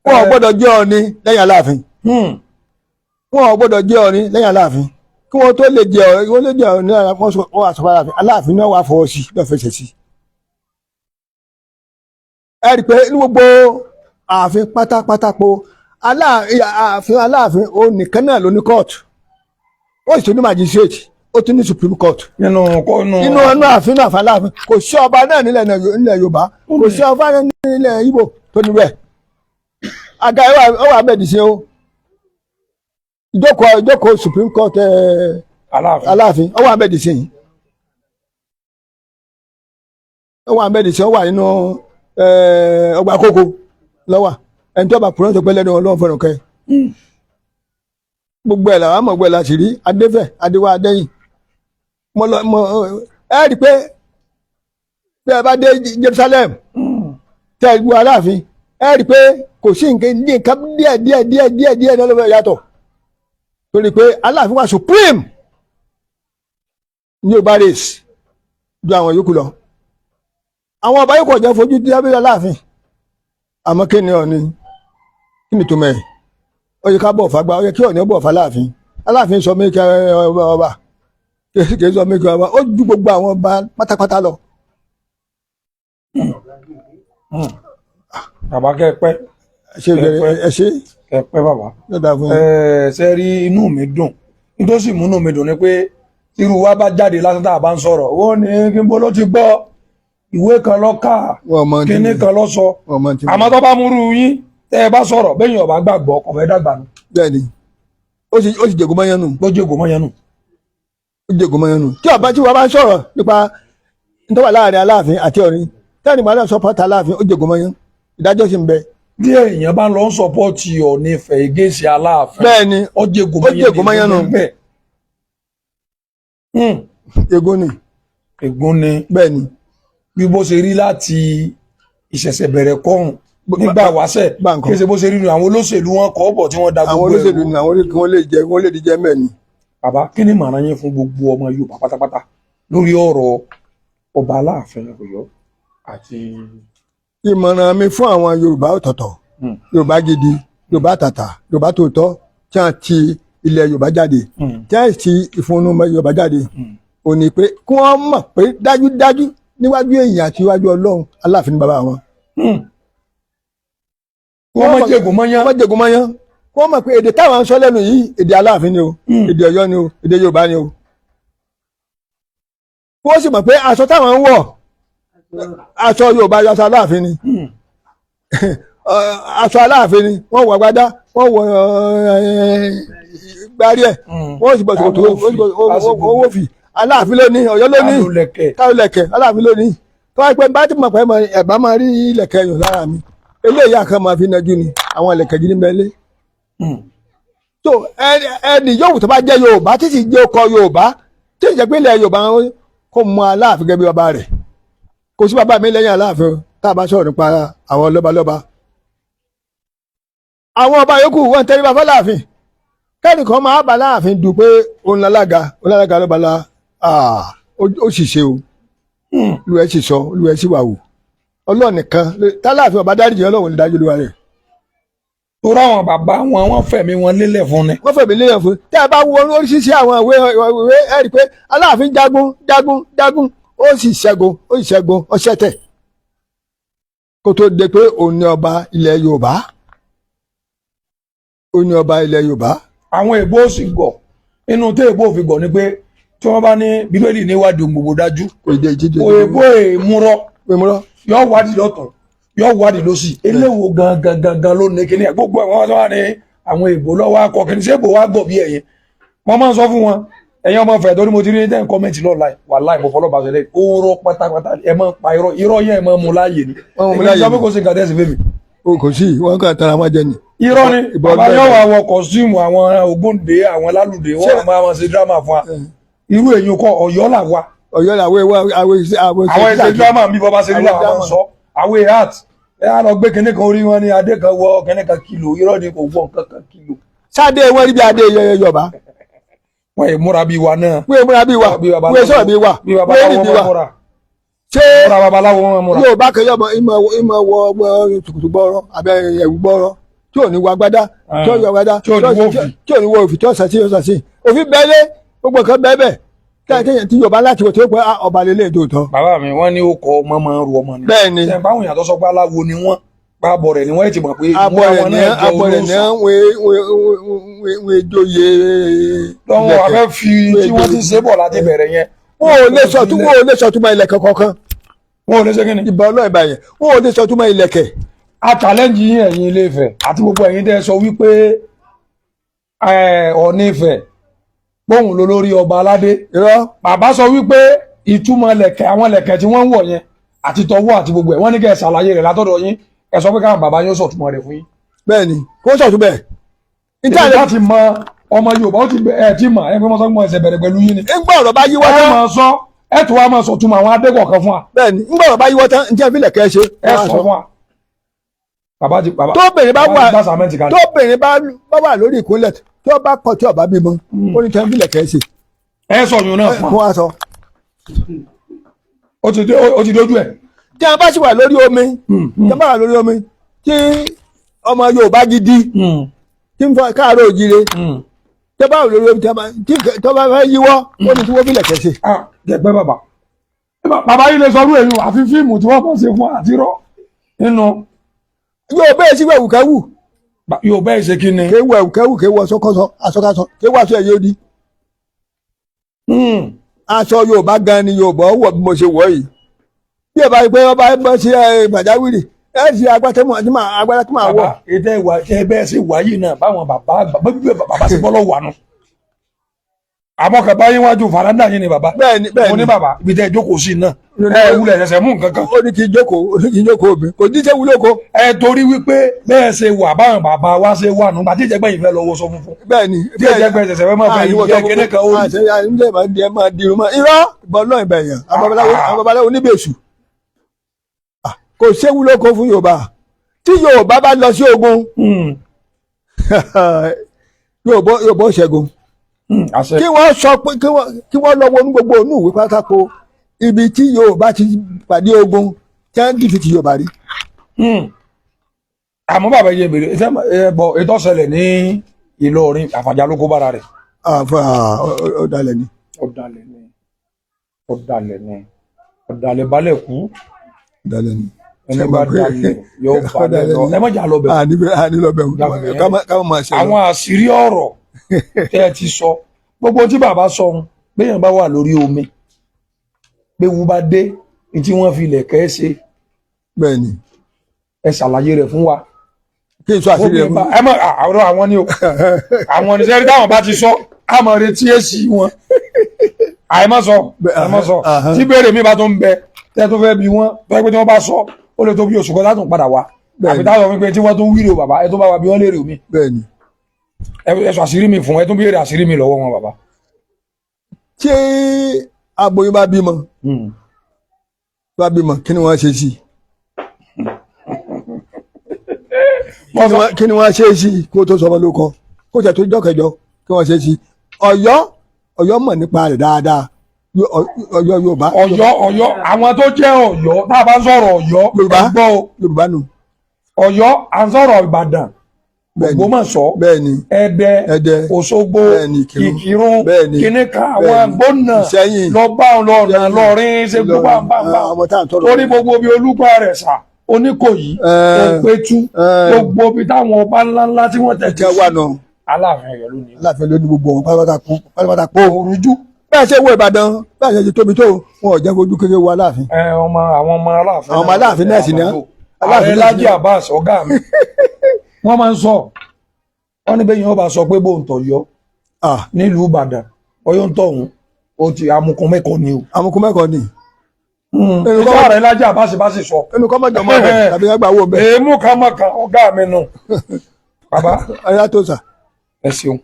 wọ́n ò gbọ́dọ̀ jẹ́ Ọọ̀ni lẹ́yìn Aláàfin. wọ́n ò gbọ́dọ̀ jẹ́ Ọọ̀ni lẹ́yìn Aláàfin. kí wọ́n tó lè jẹ ọ̀rẹ́ wọ́n lè jẹ ọ̀rẹ́ ní ara wọn wà sọ fún Aláàfin náà wà fọwọ́ sí náà fẹsẹ̀ sí. ẹ rí i pé ní gbogbo ààfin pátápátá po Aláàfin ó nìkan náà ló ní court ó sì tún ní magistrate ó tún ní supreme court. nínú ààfin náà fàlàfin kò sí ọba náà nílẹ̀ Yorùbá kò sí ọba náà nílẹ̀ Ìgbò tó ní bẹ́ẹ̀. àga ó wà bẹ́ẹ̀ dì sí o ìjókòó supreme court Aláàfin ó wà bẹ́ẹ̀ dì sí yìí ó wà bẹ́ẹ̀ dì sí ó wà nínú ọgbà kókó lọ́wọ́ ẹni tó bá kúrò tó pẹ́ lẹ́nu Ọlọ́run fẹ́ràn kẹ́ gbogbo ẹ̀ làwọn àmọ̀ gbogbo ẹ̀ láti rí adéfẹ̀ adéwà adéyìn ẹ rí i pé bí ẹ bá dé Jerusalem tẹ ẹ gbọ́ Aláàfin ẹ rí i pé kò sí nǹkan díẹ̀ náà lọ́wọ́ yàtọ̀ torí pé Aláàfin wà supreme ní Yorùbá race ju àwọn yòókù lọ àwọn ọba yòókù ọ̀jẹ̀ fojú dí abẹ́rẹ́ Aláàfin àmọ́ kí ni tó mẹ́rin ó yẹ ká bọ̀ fagbá ó yẹ kí Ọọ̀ni bọ̀ f'Aláàfin Aláàfin sọ mẹ́kẹ́ ọba kì í sọ mẹ́kẹ́ ọba ó ju gbogbo àwọn ọba pátápátá lọ. bàbá kẹ́pẹ́ kẹ́pẹ́ bàbá ṣe rí inú mi dùn nítòsí múnú mi dùn ni pé irú wa bá jáde lásán tá a bá ń sọ̀rọ̀ wọ́n ní kí n bó ló ti gbọ́ ìwé kan ló kà kíní kan ló sọ àmọ́ tó bá múrú yín tẹ́ ẹ bá sọ̀rọ̀ bẹ́yìn ọba gbàgbọ́ ọkọ̀ fẹ́ dàgbà nù. bẹ́ẹ̀ni ó sì jẹ̀gùn mọ́yán nù. ó jẹ̀gùn mọ́yán nù. tí ọba tí wọ́n bá ń sọ̀rọ̀ nípa ntọ́wà láàrin Aláàfin àti Ọọ̀ni tẹ́ni màá lọ sọpọ́tà Aláàfin ó jẹ̀gùn mọ́yán ìdájọ́ sì ń bẹ. bí èèyàn bá lọ ń sọpọ́tì Ọọ̀ni Ifẹ̀ ìgéṣẹ Aláàfin bẹ́ẹ̀ni ó jẹ̀gùn mọ́yán nù. ègún ni. bẹ́ẹ̀ni. bí bó ṣe rí láti ìṣẹ̀ṣẹ̀ bẹ̀rẹ̀ kọ́hún nígbà wáṣẹ̀ kí ṣe bó ṣe rí nu àwọn olóṣèlú wọn kọ́ bọ̀ tí wọ́n da gbogbo ẹ̀rọ. àwọn olóṣèlú ni àwọn wọ́n lè di jẹ́ mẹ́ni. bàbá kí ni màrán yín fún gbogbo ọmọ Yorùbá pátápátá lórí ọ̀rọ̀ ọba Aláàfin Ọ̀yọ́ àti. ìmọ̀ràn mi fún àwọn Yorùbá ọ̀tọ̀ọ̀tọ̀ Yorùbá gidi Yorùbá tàtà Yorùbá tòótọ́ tí wọ́n ti ilẹ̀ Yorùbá jáde tí wọ́n ti ìfúnnú Yorùbá jáde ò ní pé kí wọ́n mọ̀ pé dájúdájú níwájú èèyàn àti iwájú Ọlọ́run Aláàfin ni bàbá wọn. wọ́n má jẹ̀gùn mọ́yán. wọ́n mọ̀ pé èdè táwọn ń sọ lẹ́nu yìí èdè Aláàfin ni o èdè Ọ̀yọ́ ni o èdè Yorùbá ni o. wọ́n sì mọ̀ pé aṣọ táwọn ń wọ̀ aṣọ Yorùbá aṣọ Aláàfin ni aṣọ Aláàfin ni wọ́n wọ agbádá wọ́n wọ gbárí ẹ̀ wọ́n sì bọ̀ ṣòkòtò owó fi Aláàfin ló ní Ọ̀yọ́ ló ní kálùlẹ̀kẹ̀ Aláàfin ló ní tó wáá pẹ́ bá ti mọ̀ pé ẹ̀bá máa rí ilẹ̀kẹ̀ yàn lára mi eléyìí àkàn máa fi nájú ni àwọn ilẹ̀kẹ̀ jí ní mẹ́lẹ́. tó ẹni yóò tó bá jẹ́ Yorùbá tí sì jẹ́ ọkọ Yorùbá tí sì jẹ́ pé ilẹ̀ Yorùbá kò mọ Aláàfin gẹ́gẹ́ bí bàbá rẹ̀ kò sí bàbá mi lẹ́yìn Aláàfin tá a bá sọ̀rọ̀ nípa àwọn lọ́balọ́ba. àwọn ọba yòókù wọn tẹríba f'Aláàfin kẹ́nìkan máa bá Aláàfin dùn pé òun lálága lọ́balá ó sì ṣe o olùwẹ̀ sì sọ olùwẹ̀ sì wà wò Ọlọ́run nìkan t'Aláàfin ọba dáríjì Ọlọ́run lè dájú olúwa rẹ̀. tó ráwọn bàbá wọn fẹ̀mí wọn lélẹ̀ fún ni. wọ́n fẹ̀mí lélẹ̀ fún tẹ́ ẹ bá wo oríṣiríṣi àwọn ìwé ẹ rí i pé Aláàfin jagun ó sì ṣẹ́gun ó ṣẹ̀tẹ̀ kó tó de pé òun ni ọba ilẹ̀ Yorùbá. àwọn èbó sì gọ̀ inú tí èbó fi gọ̀ ni pé tí wọ́n bá ní Bíbélì níwádìí ohun gbogbo dájú èbó èmúrọ́ yóò wádìí lọ́tọ̀ yóò wádìí lọ́sì eléwo gangan ló ní kíní gbogbo àwọn tó wà ní àwọn èbó lọ́wọ́ akọ kìíní sí èbó wa gọ̀ bí ẹ̀yin wọ́n máa ń sọ fún wọn ẹ̀yin ọmọ fẹ̀ torí mo ti rí ten kọ́mẹ́ǹtì lọ́la wàláì mo fọlọ́ bàṣẹ lẹ́yìn ó rọ pátápátá ẹ máa pa irọ́ yẹn ẹ máa mú láàyè ni èyí sọ pé kò sí nǹkan tẹ́sí fèmí. o kò sí wọn kàn tara wọn jẹ ni. irọ́ ni bàbá yóò wá wọ kọ́sítúmù àwọn Ògúndé àwọn Lálùdé wọ́n máa ṣe dírámà fún wa irú èyí kọ́ Ọ̀yọ́ là wa. Ọ̀yọ́ là àwọn ìṣe dírámà mi bọ́ bá ṣe nílò àwọn sọ àwọn art ẹ á lọ gbé kinní kan orí wọn ní adé kan wọ kinní kan kìlò irọ́ ni kò wọ nǹkan kan kìlò. sáde wọn rí bí adé Yorùbá. wọn yìí múra bí wa náà. wọn yìí múra bí wa wọn yìí sọ̀rọ̀ bí wa wọn yìí rí bí wa. ṣé Yorùbá kan yọ ìmọ̀ wọ tùkùtù gbọ́rọ̀ àbẹ ẹ̀wù gbọ́rọ̀ tí ò ní wọ agbádá tí ò ní wọ òfì tí ò sàtì òfin bẹ́lẹ̀ gbogbo nǹkan bẹ́ẹ̀ bẹ́ẹ̀ téèyàn tí Yorùbá láti wò tó pé ọba lélẹ̀ tó tọ́. bàbá mi wọ́n ní ó kọ ọmọ máa ń ru ọmọ ni. bẹ́ẹ̀ ni sẹ́yìn báwọn èèyàn tó sọ pé aláwo ni wọ́n pa abọ̀rẹ̀ ni wọ́n ti mọ̀ pé abọ̀rẹ̀ ní wọ́n joyè. lọ́wọ́ afẹ́ fi tí wọ́n ti ṣe bọ̀ láti bẹ̀rẹ̀ yẹn. wọn ò lè sọtúmọ̀ ilẹ̀kẹ̀ kankan. wọn ò lè ṣe kí ni. ìbọn náà ìbàyẹn wọn ò lè sọtúmọ̀ ilẹ̀kẹ̀. a challenge yín ẹ̀yin Ilé Ifẹ̀ àti gbogbo ẹ̀yin tẹ́ sọ wípé Ọọ̀ni Ifẹ̀ gbóhùn ló lórí ọba aládé. bàbá sọ wípé ìtumọ̀ lẹ̀kẹ̀ àwọn lẹ̀kẹ̀ tí wọ́n ń wọ̀ yẹn àti tọwọ́ àti gbogbo ẹ̀ wọ́n ní kẹ́ ẹ ṣàlàyé rẹ̀ látọ̀dọ̀ yín ẹ sọ pé káwọn bàbá yín sọ̀túnmọ̀ rẹ̀ fún yín. bẹ́ẹ̀ni kó sọ̀túnbẹ̀. ìjà láti mọ ọmọ Yorùbá ó ti ẹ ti mọ ẹ pé wọ́n sọ pé mo ẹsẹ̀ bẹ̀rẹ̀ pẹ̀lú yín ni. ńgbà ọ̀rọ̀ bá yíwọ́ tán. ẹ máa sọ ẹ tó wá máa sọ̀túnmọ̀ àwọn adékọ̀ọ̀kan fún wa. bẹ́ẹ̀ni ńgbà ọ̀rọ̀ bá yíwọ́ tán ǹjẹ́ ìfilẹ̀ kẹ́ ṣe. ẹ sọ fún wa. bàbá tóbìnrin bá wà lórí ìkúnlẹ̀ tó bá kọ tí ọba bímọ ó ní tẹ́ ìfilẹ̀ kẹ́ ṣe. ẹ sọ yun náà fún wa. ó ti dójú ẹ. tí a bá sì wà lórí omi tí a bá wà lórí omi tí ọmọ Yorùbá gidi tí ń fọ káàárọ̀ òjire tí a bá wà lórí omi tí a bá fẹ́ yíwọ́ ó ní tí wọ́n filẹ̀ kẹ́ ṣe. jẹgbẹ́ bàbá yìí lè sọ ọdún èyí àfi fíìmù tí wọ́n kàn ṣe fún àtirọ́ nínú. yóò bẹ́ẹ̀ sí wẹ̀wùkẹ́wù. yóò bẹ́ẹ̀ ṣe kí ni. kéwù ẹ̀wùkẹ́wù kéwù ọ̀ṣọ́kọ́sọ aṣọkásọ kéwù aṣọ ẹ̀yẹ odi. aṣọ Yorùbá gan ni Yorùbá wọ̀ bí mo ṣe wọ̀ yìí. bí ẹ bá rí pé ọba ẹ bọ́ sí pàjáwìrì ẹ ṣe agbára tí màá wọ̀. ètò ìwà ẹ bẹ́ẹ̀ ṣe wà yìí náà báwọn bàbá ṣe bọ́ lọ́wọ́ àánú. àmọ́ kàbá yín wájú faranda yín ni bàbá. bẹ́ẹ̀ni mo ní bàbá ibi tẹ́ ẹ jókòó sí náà ẹ wulẹ̀ ṣẹ̀ṣẹ̀ mú nǹkan kan. ó ní kí n jókòó mi kò ní ṣe wúlò ko. ẹ torí wípé bẹ́ẹ̀ ṣe wà báwọn bàbá wa ṣe wà nù àti ìjẹgbẹ́ yìí fẹ́ lọ́wọ́ sọ funfun. bẹ́ẹ̀ni tí ìjẹgbẹ́ ṣẹ̀ṣẹ̀ fẹ́ máa fẹ́ yìí jẹ́ kíní kan ó. àṣẹ máa dirun mọ́ irọ́ ìbọn náà ìbẹ̀yàn àwọn babaláwo oníbèṣù kò ṣe wúlò ko fún Yorùbá tí Yorùbá bá lọ sí ogun Yorùbá ṣẹ́gun kí wọ́n sọ pé kí wọ́n lọ wọnú gbogbo onú ìwé pátákó ibi tí Yorùbá ti pàdé ogun tí wọ́n dìfì ti Yorùbá rí. àmọ́ bàbá yẹn bèrè ètò ọ̀sẹ̀lẹ̀ ní Ìlọrin Àfàjà ló kó bára rẹ̀. ọ̀dàlẹ̀ ni. ọ̀dàlẹ̀ balẹ̀ kú. ọ̀dàlẹ̀ ni. ẹni bá dalẹ̀ yóò balẹ̀ lọ ẹ má jà lọ bẹ̀. àní lọ bẹ̀ ká máa ṣe lọ. àwọn àṣírí ọ̀rọ̀ tẹ́ ẹ ti sọ gbogbo tí bàbá sọ ohun béèyàn bá wà lórí omi péwu bá dé ní tí wọ́n fi ilẹ̀kẹ̀ ṣe. bẹ́ẹ̀ni. ẹ ṣàlàyé rẹ̀ fún wa. kí n sọ àṣírí rẹ̀ fún. ẹ mọ àwọn ni o àwọn ni sẹ́rí táwọn bá ti sọ á mọ retí èsì wọn àìmọ́ sọ tí béèrè mi bá tó ń bẹ tẹ́ tó fẹ́ bí wọ́n tó yẹ pé tí wọ́n bá sọ ó lè tó bí oṣù kan látún padà wá àbí táwọn wípé tí wọ́n tó ń wíri o bàbá ẹ tó bá wa bí wọ́n lè rí omi. bẹ́ẹ̀ni. ẹ sọ àṣírí mi fún ẹ tún béèrè àṣírí mi lọ́wọ́ wọn bàbá. tí aboyún bá bímọ kí ni wọ́n ṣe sí kí ni wọ́n ṣe sí kó tó sọmọ ló kọ kó tẹ̀ tó jọ́kẹjọ kí wọ́n ṣe sí Ọ̀yọ́ mọ̀ nípa rẹ̀ dáadáa Ọ̀yọ́ Yorùbá. Ọ̀yọ́ àwọn tó jẹ́ Ọ̀yọ́ tá a bá ń sọ̀rọ̀ Ọ̀yọ́ gbọ́ o Yorùbá nù. Ọ̀yọ́ à ń sọ̀rọ̀ Ìbàdàn Ògbómọ̀ṣọ́ Ẹdẹ Òṣogbo Ìkìrun kìnìkan àwọn gbóná lọ́ba ọ̀nà lọ́rin ṣe gbogbo àǹbàǹbà torí gbogbo bíi Olúgbà rẹ̀ sà Oníkòyí Òpẹ̀tù gbogbo bíi táwọn ọba ńláńlá tí wọ́n tẹ̀tẹ̀ wà náà Aláàfin Ọ̀yọ́ lónìí. Aláàfin lónìí gbogbo wọn pátápátá kó òrùjú. bẹ́ẹ̀ ṣe wo Ìbàdàn bẹ́ẹ̀ ṣe ti tóbi tó wọn ò jẹ́ fojú kékeré wo Aláàfin. àwọn ọmọ Aláàfin náà sì ní Ààrẹ Lájí Abbas ọ̀gá mi wọ́n máa ń sọ wọ́n ní bẹ́yìn ọba sọ pé bóun tọ̀ yọ nílùú Ìbàdàn Ọ̀yọ́ ń tọ̀hún ó ti amukun mẹ́kọ ni o. amukun mẹ́kọ ni. ìjọ Ààrẹ Lájí Abbas bá sì sọ. ẹnu kọ́ mọ̀jọ̀ mọ́ rẹ̀ tàbí ẹgbàá wo bẹ́ẹ̀. èémú kan mọ̀ kan ọ̀gá mi nù. bàbá ayá tó sà. ẹ ṣeun.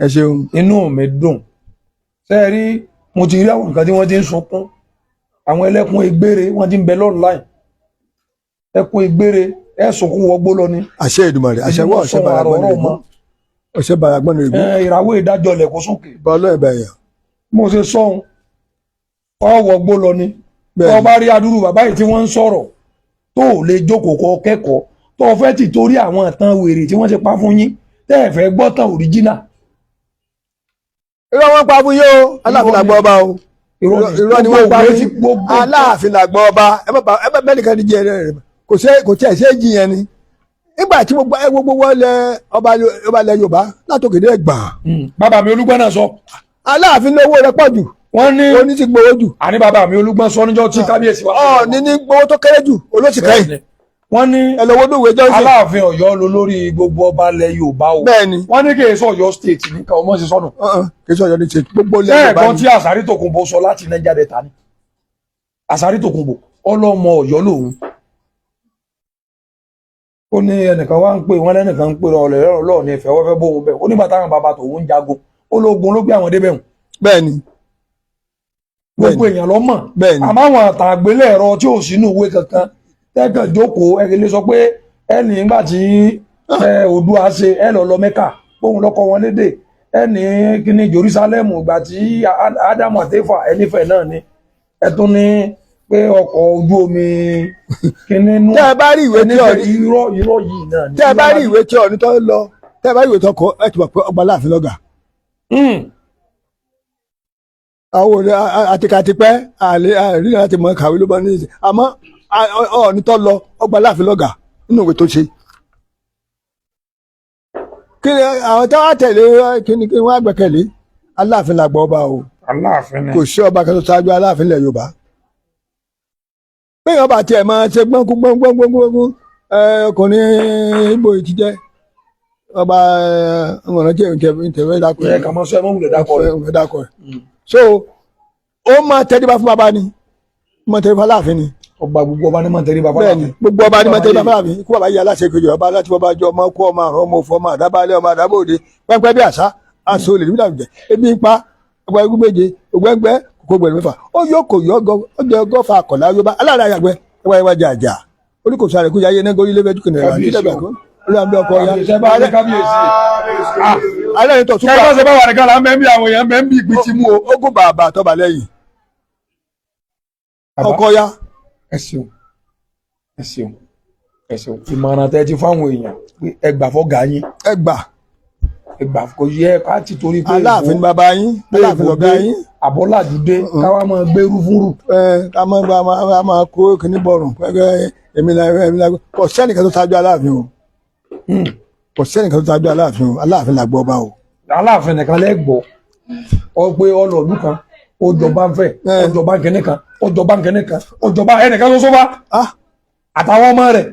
ẹ ṣeun. inú mi dùn ṣe é rí mo ti rí àwọn nǹkan tí wọ́n ti ń sunkún àwọn ẹlẹ́kùn egbére wọ́n ti ń bẹ online ẹkùn egbére ẹ sunkún wọgbó lọ ni. àṣẹ Èdùmàrè àṣẹ wọ ọṣẹ baragbọn rẹ mọ ọṣẹ baragbọn rẹ mọ. ìràwọ̀ ìdájọ́ lẹ̀ kó sókè. bọ́ọ̀lù ẹ̀bẹ̀ yẹn. mo ṣe sọ́hun ọ wọgbó lọ ni tó bá rí adúrú bàbá yìí tí wọ́n ń sọ̀rọ̀ tó lè jókòó kọ kẹ́kọ̀ọ́ tó fẹ́ ti torí àwọn ìtàn wèrè tí wọ́n ṣe pa fún yín tẹ́ ẹ̀ fẹ́ gbọ́ tàn òríjínà irọ́ wọn pa fún yín o Aláàfin làgbà ọba o irọ́ ni wọ́n pa fún Aláàfin làgbà ọba ẹ má bẹ́ẹ̀ nìkan ní jẹ́ rẹ̀ kò tí ẹ̀ ṣe é jiyàn ni nígbà tí gbogbo wọn lẹ ọba lẹ Yorùbá látòkè dé gbà. bàbá mi Olúgbọ́n náà sọ. Aláàfin lówó rẹ̀ pọ̀ jù wọ́n ní oní ti gbowó jù. àní bàbá mi Olúgbọ́n sọ níjọ́ tí kábíyèsí wa. ní gbowó tó kéré jù olóṣì kẹ́yìn. wọ́n ní ẹlọ́wọ́ ló wé jọ́sìn. Aláàfin Ọ̀yọ́ ló lórí gbogbo ọba ilẹ̀ Yorùbá o. bẹ́ẹ̀ni. wọ́n ní kì í sọ Ọ̀yọ́ state nìkan ọmọ ṣe sọnù. kì í sọ Ọ̀yọ́ state gbogbo ilẹ̀ Yorùbá ni. sẹ́ẹ̀kan tí Àsárì Tòkunbọ̀ sọ láti Niger Delta ni Àsárì Tòkunbọ̀ ọlọ́mọ Ọ̀yọ́ lòun. ó ní ẹnìkan wá ń pè wọ́n lẹ́nìkan ń pè lọ́ọ̀ ní ìfẹ́ wọ́fẹ́ bóun bẹ́ẹ̀ ó nígbà táwọn bàbá tòun ń jagun ológun ló gbé àwọn débẹ̀ hùn. bẹ́ẹ̀ni. gbogbo èèyàn ló mọ̀ àmọ́ àwọn àtàgbélẹ̀rọ tí ò sínú ìwé kankan tẹ́kàn jókòó ẹ̀rẹ́ lè sọ pé ẹnì nígbà tí Oòduà ṣe ẹ lọ Mẹ́kà bóun lọ́kọ́ wọn lédè ẹnì kíní Jerusalem ìgbà tí Ádámù àtẹ́fà ẹnífẹ̀ náà ni ẹ tún ní pé ọkọ̀ ojú omi kíní nú tẹ́ ẹ bá rí ìwé tí ọ̀ní irọ́ yìí náà ni. tẹ́ ẹ bá rí ìwé tí ọ̀ní tó ń lọ tẹ́ ẹ bá rí ìwé tó kọ ẹ ti mọ̀ pé ọba Aláàfin lọ́gà. àwọn òde àtìkàtìpẹ́ àríyàn láti mọ kàwé ló bá ní ìsìn àmọ́ ọ̀ní tó lọ ọba Aláàfin lọ́gà nínú ìwé tó ṣe. kí ni àwọn táwọn tẹ̀lé kí ni wọ́n á gbẹ̀kẹ̀lé Aláàfin làgbà ọba o. Aláàfin ni kò sí ọba kan tó ṣáájú Aláàfin ilẹ̀ Yorùbá. bẹ́ẹ̀ ọba tiẹ̀ máa ṣe gbọ́ngbọ́ngbọ́ngbọ́ngbọ́n ọkùnrin Ìgbò ti jẹ́ ọba ọmọọ̀nà tí ìtẹ̀wé dákọ̀ ẹ̀ kà máa sọ ẹ̀ mọ́ wulẹ̀ dákọ̀ rẹ̀. so ó máa tẹríba fún bàbá ni ó máa tẹríba Aláàfin ni. ọba gbogbo ọba ní máa tẹríba fún Aláàfin. bẹ́ẹ̀ni gbogbo ọba ní máa tẹríba fún Aláàfin ikú bàbá yìí aláṣẹ kejì ọba láti bọ́ bá jọ ọmọ kú ọmọ àrùn ọmọ òfò ọmọ àdábálẹ̀ ọmọ àdábòde pẹ́ńpẹ́ bí àṣà aṣọ olè níbi dàbí jẹ ebi ń pa ọgbà igun méje ògbẹ́ngbẹ́ kókó gbẹ̀rù mẹ́fà ó yọ kò yọ ọjọ́ ọgọ́fà àkọ̀lá Yorùbá aláàrá àyàgbẹ́ ẹwà ẹwà jàjà oníkòsó àrẹ̀kú yáyé náà gorí lébẹ́jú kìnìún rà nígbà kan olùhàmì ọkọ ya. alẹ́ ní tọ̀tún bá ṣe bá wà nìkan là ń bẹ́ ń bí àwọn èèyàn bẹ́ ń bí ìpín ti mú o. ogun bàbà tọ́ba lẹ́yìn ọkọ ya. ẹ ṣeun ìmọ̀ràn tẹ́ ti fáwọn èèyàn ẹ gbà fọ́gà yín. ẹ gbà kò yẹ ká ti torí pé Aláàfin bàbá yín Aláàfin ọ̀gá yín àbọ́làdúdé káwá máa gbérú fúnrù. ká máa kó kíní bọ̀rùn pẹ́pẹ́ èmi la kò sẹ́nìkan tó ṣáájú Aláàfin o kò sẹ́nìkan tó ṣáájú Aláàfin o Aláàfin làgbọ́ ọba o. Aláàfin nìkan lẹ́gbọ̀ọ́ ọ pé ọlọ́ọ̀lù kan ó jọba ń fẹ́ ó jọba nkẹ́ni kan ó jọba nkẹ́ni kan ó jọba ẹnìkan tó sọ́fà àtàwọn ọmọ rẹ̀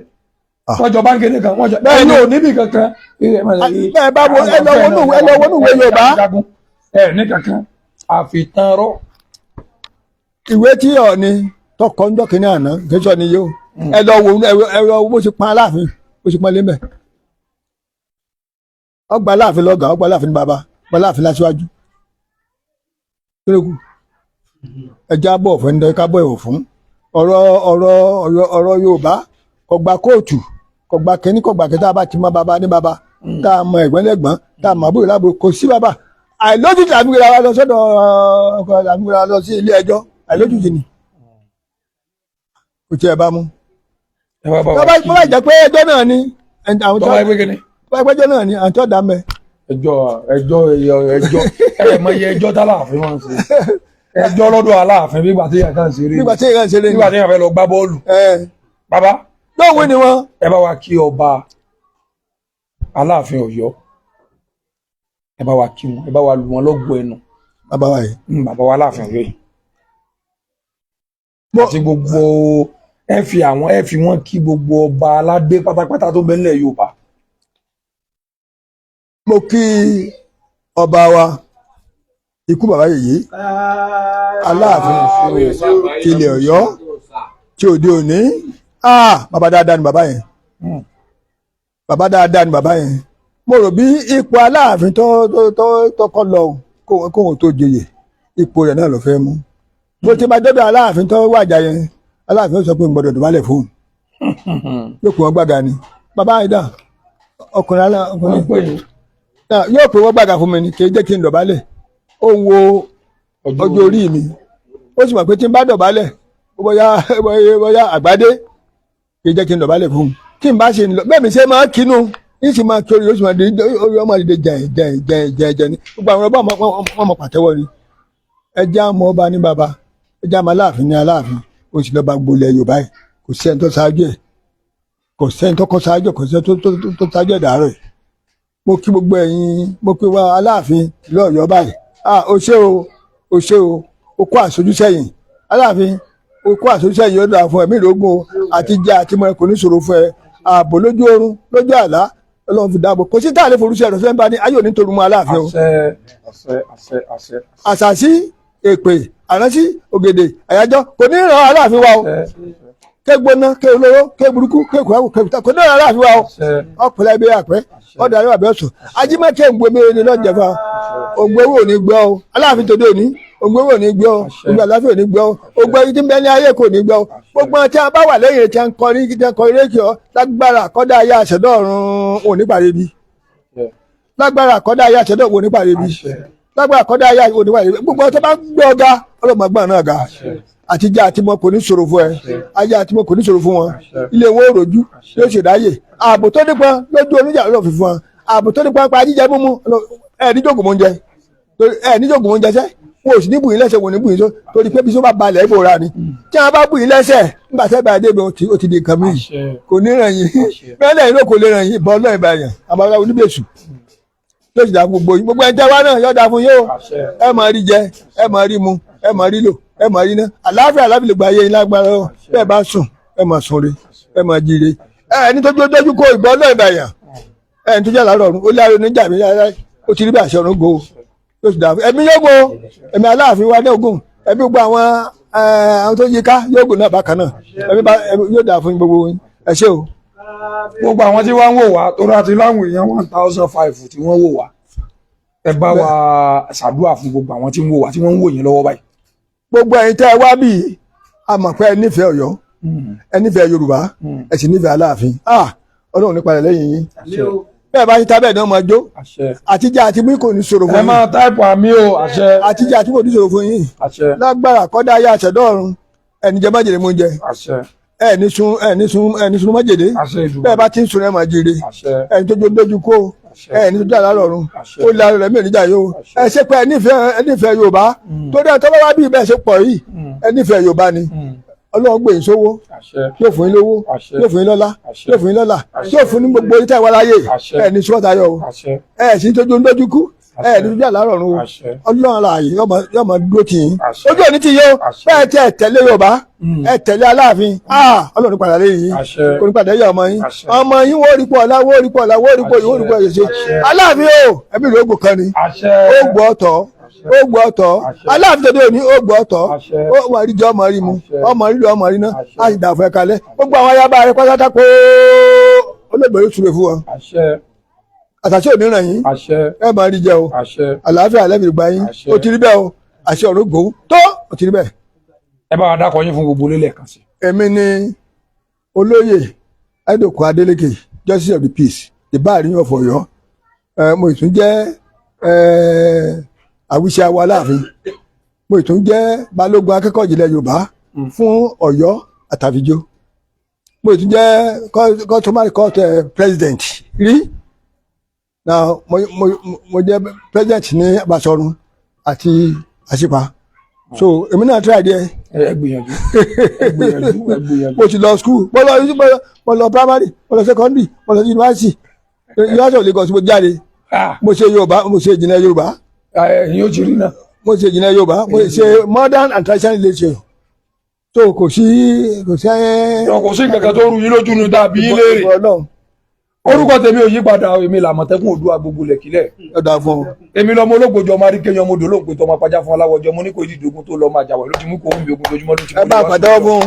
wọ́n jọba nkẹ́ni kan wọ́n jọba bẹ́ẹ̀ ni ò níbi kankan. bẹ́ẹ̀ bá wo ẹ lọ wọnú ìwé Yorùbá. ẹ ní kankan àfitán rọ. ìwé tí Ọọ̀ni tọkọ ń dọ́kìnní àná gẹ́sọ̀ ni yóò ẹ lọ wo bó ṣe pọn Aláàfin bó ṣe pọn lẹ́mẹ̀. ọgbà Aláàfin lọ́gà ọgbà Aláàfin bàbá ọgbà Aláàfin láṣíwájú. ẹja bọ̀ fún ẹni ká bọ̀ ẹ̀wọ̀ fún ọ̀rọ̀ Yorùbá kò gba kóòtù kò gba kẹ́ni kò gba kẹ́ta bá ti mọ bàbá ní bàbá tá a mọ ẹ̀gbọ́n lẹ́gbọ́n tá a mọ àbúrò lábúrò kò sí bàbá àìlójútì àbúrò wa lọ sọ́dọ̀ ọkọ àbúrò wa lọ sí ilé ẹjọ́ àìlójútì ni kò tiẹ̀ bá mú. bàbá jẹ́ pé ẹjọ́ náà ni àwọn tó ẹgbẹ́jọ́ náà ni àwọn tó dá mẹ́. ẹjọ́ ẹ mọ iye ẹjọ́ t'Aláàfin wọn ṣe ẹjọ́ lọ́dọ̀ Aláàfin bí gbàtí yẹn kàn ṣeré bí gbàtí yẹn fẹ́ lọ gbá bọ́ọ̀lù. bàbá lóòwé ni wọn. ẹ bá wa kí ọba Aláàfin Ọ̀yọ́ ẹ bá wa kí wọn ẹ bá wa lù wọn lọ́gọ̀ ẹnu. bàbá wa yìí. bàbá wa Aláàfin Ọ̀yọ́ yìí. àti gbogbo ẹ fi wọn kí gbogbo ọba aládé pátápátá tó bẹ nílẹ̀ Yorùbá. mo kí ọba wa ikú bàbá yèyé Aláàfin tilẹ̀ Ọ̀yọ́ tí òde òní bàbá dáadáa ni bàbá yẹn bàbá dáadáa ni bàbá yẹn mo rò bí ipò Aláàfin tó kọ́ lọ kóhun tó joyè ipò rẹ̀ náà ló fẹ́ mú bó ti máa débẹ̀ Aláàfin tó wàjà yẹn Aláàfin ó sọ pé n gbọ́dọ̀ dùbálẹ̀ fóun yóò pè wọ́n gbàgà ni bàbá yẹn dà ọkùnrin yóò pè wọ́n gbàgà fún mi ni kì í jẹ́ kí n dọ̀bálẹ̀ ó ń wo ọjọ́ orí mi ó sì mọ̀ pé tí n bá dọ̀bálẹ̀ bóyá àgbádé kì í jẹ́ kí n dọ̀bálẹ̀ fún un kí n bá ṣe nílò bẹ́ẹ̀ mi ṣe máa kínú yìí sì máa kiri yóò sì máa di orí ọmọ àdìdẹ jẹ ní gbogbo àwọn ọba wọn mọ pàtẹ́wọ́ ni ẹjẹ́ àmọ́ ọba ní baba ẹjẹ́ àmọ́ aláàfin ní aláàfin ó sì lọ́ba gbolẹ̀ Yorùbá yìí kò sẹ́ni tó ṣáájú ẹ̀ kò sẹ́ni tó kọ́ ṣáájú ẹ̀ kò sẹ́ni tó ṣáájú ẹ̀ dàárọ̀ ẹ̀ mo kí gbogbo ẹ̀yin mo kí wa aláàfin lọ́yọ̀ọ́ báyìí o ṣé o o kó àṣojú sẹ́yìn aláàfin o kó àṣojú sẹ́yìn yóò dáa fún ẹ̀mí ìrógún àti jẹ́ àti mọ̀ kò ní ṣòro fún ẹ ààbò lójú oorun lójú àlá Ọlọ́run fi dáàbò kò sí tá a lè forúṣẹ́ rẹ̀ fẹ́ bá ní ayé òní torí mu aláàfin o. àṣàṣì èpè àránsí ògèdè àyájọ́ kò ní ràn aláàfin wa o ké gbóná ké olóró ké burúkú ké kùrákù ké kùtà kò ní ràn aláàfin wa o ọ̀pẹ̀lẹ̀ ibi àpẹ́ ọ̀dà àríwá bí ọ̀sùn ajímọ̀kẹ́ ògbómi ni lọ́jẹ̀fà ògbówó ò ní gbọ́ o aláàfin tòde òní ògbówó ò ní gbọ́ o ògbó àláfíà ò ní gbọ́ o ògbó ẹni tí ń bẹ ní ayé kò ní gbọ́ o gbogbo ọtí a bá wà lẹ́yìn tí a ń kọrin tí a ń kọrin rékì ọ lágbára àkọ́dá ayé àṣẹdọ́run ò ní pàdé bí lágbára àkọ́dá ayé àṣẹdọ́run ò ní pàdé bí lágbára àkọ́dá ayé ò ní pàdé bí gbogbo ọtí a bá gbé ọ̀gá ọlọ́mọgbọ́n náà ga àtijọ́ àtimọ́ kò ní ṣòro fún ẹ ayé àtimọ́ kò ní ṣòro fún wọn ilé wọn ò rojú yóò ṣèdáyè ààbò tó nípọn lójú oníjà lọ́ọ́ fi fún wọn ààbò tó nípọn pa jíjẹ mímú ẹ níjòkó mọ́ oúnjẹ ẹ níjòkó mọ́ oúnjẹ sẹ́ wọn ò sì ní bùyín lẹ́sẹ̀ wọn ò ní bùyín tó torí pé bí sọ bá balẹ̀ ìbòra ni tí wọn bá bùyín lẹ́sẹ̀ nígbà tẹ́ bá débi ó ti di nǹkan mi kò ní ràn yín mẹ́lẹ̀ yín ló kò lè ràn yín ìbọn ọlọ́ọ̀ ìbàyàn àbáwá oníbèsù yóò sì dá fún gbogbo yín gbogbo ẹja wa náà yóò dá fún yín o ẹ máa rí jẹ ẹ máa rí mu ẹ máa rí lò ẹ máa rí ná àlàáfíà lè gba ayé yín lágbára ọ bẹ́ẹ̀ bá sùn ẹ máa sùn re ẹ máa jí re ẹni tó dójú kó ìbọn ọlọ́ọ̀ ìbàyàn ẹni tó jẹ́ àlárọ̀ ọ̀run ó láre oníjà mi rárá ó ti rí bí àṣẹ ọ̀run go yóò sì dá fún ẹ̀mí yóò go ẹ̀mí aláàfin wa ní ogun ẹ̀mí gbogbo àwọn tó yí ká yóò go náà bákan náà ẹ̀mí yóò dá fún gbogbo ẹ ṣé o. gbogbo àwọn tí wọ́n ń wò wá tó láti láwọn èèyàn 1005 tí wọ́n wò wá ẹ bá wa ṣàdúrà fún gbogbo àwọn tí ń wò wá tí wọ́n ń wò yín lọ́wọ́ báyìí. gbogbo ẹ̀yin tẹ́ ẹ wá bí a mọ̀ pé ẹ nífẹ̀ẹ́ Ọ̀yọ́ ẹ nífẹ̀ẹ́ Yorùbá ẹ sì nífẹ̀ẹ́ Aláàfin Ọlọ́run nípa rẹ̀ lẹ́yìn yín bẹ́ẹ̀ bá ti ta bẹ́ẹ̀ náà máa jó àtijọ́ àti mú kò ní ṣòro fún yín ẹ máa táìpù àmì o àṣẹ àtijọ́ àti mú kò ní ṣòro fún yín lágbára kọ́dá ayé àṣẹdọ́run ẹni jẹ májèlé mú jẹ ẹni sun májèlé bẹ́ẹ̀ bá ti ń sun ẹ máa jèrè ẹni tó dójú kó ẹni tó dára lọ́rùn ó lára rẹ̀ mẹ́rin níjà yóò ẹ ṣe pé ẹ nífẹ̀ẹ́ Yorùbá tó dé ọtọ́ bá wá bí bẹ́ẹ̀ ṣe pọ̀ yìí ẹ nífẹ̀ẹ́ Yorùbá ni Ọlọ́run gbé yín sówó yóò fún yín lówó yóò fún yín lọ́lá yóò fún yín lọ́lá yóò fún ní gbogbo orí táìwá láyé ẹ ní sọ́ọ̀tà yọ o ẹ sì ń tójú lójú kú ẹ ní ojú àlárọ̀ ọ̀run o Ọlọ́run àlàyé yóò máa dúró tì yín ojú òní ti yó bẹ́ẹ̀ tí ẹ tẹ̀lé Yorùbá ẹ tẹ̀lé Aláàfin Ọlọ́run padà lé yín kò ní padà yẹ ọmọ yín wọ́n rí pọ̀ ọ̀la wọ́n rí pọ̀ ọ̀la wọ́n rí pọ̀ ìwọ́n rí pọ̀ ìṣe Aláàfin o ẹbí rẹ̀ ó gbò kan ni ó gbọ́ ọ̀tọ̀ ó gbọ́ ọ̀tọ̀ Aláàfin tòde òní ó gbọ́ ọ̀tọ̀ ó wà rí jẹ́ ọmọ rí mu ọmọ rí lọ ọmọ rí náà á sì dàfọ́ ẹ kalẹ̀ gbogbo àwọn ayaba rẹ pátá kó olóògbé yóò súre fún wọn àtàṣe òní ràn yín ẹ máa rí jẹ o àlàáfíà lẹ́mìí gba yín ó ti rí bẹ́ẹ̀ o àṣẹ ọ̀run gbòó tó ó ti rí bẹ́ẹ̀. ẹ bá wa dákọ yín fún gbogbo lélẹ̀ kan sí. èmi ni olóyè Adédòkun Adélékè Justice of the Peace ìbáàrin of Ọ̀yọ́ mo ìtún jẹ́ àwíṣẹ́ àwa Aláàfin mo ìtún jẹ́ balógun akẹ́kọ̀ọ́ ìjìnlẹ̀ Yorùbá fún Ọ̀yọ́ àtàfijó mo ìtún jẹ́ customary court president rí na mo jẹ́ president ní Basọ̀run àti Àṣìpá so èmi náà try díẹ̀. ẹ gbìyànjú mo ti lọ school mo lọ primary mo lọ secondary mo lọ university of Lagos mo jáde mo ṣe Yorùbá mo ṣe ìjìnlẹ̀ Yorùbá. ẹ̀yin ó ti rí náà. mo ṣe ìjìnlẹ̀ Yorùbá mo ṣe modern and traditional literature so kò sí. kò sí kankan tó rú yín lójú nu dàbí ilé rẹ̀. orúkọ tèmi ò yí padà èmi làmọ̀tẹ́kùn Oòduà gbogbo lẹ̀kílẹ̀. ọ̀dà fún ọ. èmi lọmọ olóògbòjọ ọmọ aríkẹyàn ọmọ olóògbé tọmọ apájá fún aláwọjọ mo ní kò ìdí ogun tó lọ máa jàwé ló ti mú kó omi ogun lójúmọ́ ló ti kó. ẹ bá àpàdé fún.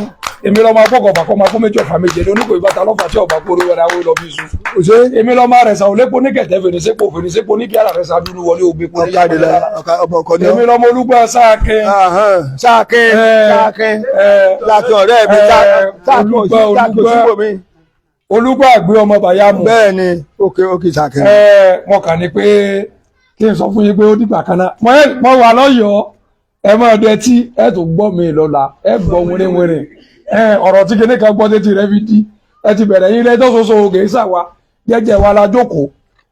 èmi lọmọ akọkọfà kọ máa kó méjì ọfà méje lóníkò ìbátan lọfà tí ọba kóró wẹrẹ àwọn ìlọbí sùn. ṣé èmi lọmọ arẹsà òlépo ní kẹtẹ fèrèsépò ní kí ara rẹ sá dúró wọlé ògbé kó ní. èmi lọmọ olúgbọ sáàkín láàkín ọ̀rẹ́ mi olùgbọ́ àgbé ọmọ bàyámù. bẹ́ẹ̀ ni òkè sàkẹ́. wọn kàn ní pé kí n sọ fún yín pé ó dìgbà kan náà mo wà lọ́yọ̀ọ́ ẹ máa dẹ tí ẹ tó gbọ́ mi lọ́la ẹ gbọ́ wẹ́rẹ́wẹ́rẹ́ ọ̀rọ̀ tí kinní kan gbọ́ tètè rẹ fi di ẹ ti bẹ̀rẹ̀ yín lẹ́tọ́ soso ògè sàwa jẹ́jẹ́ wa la jókòó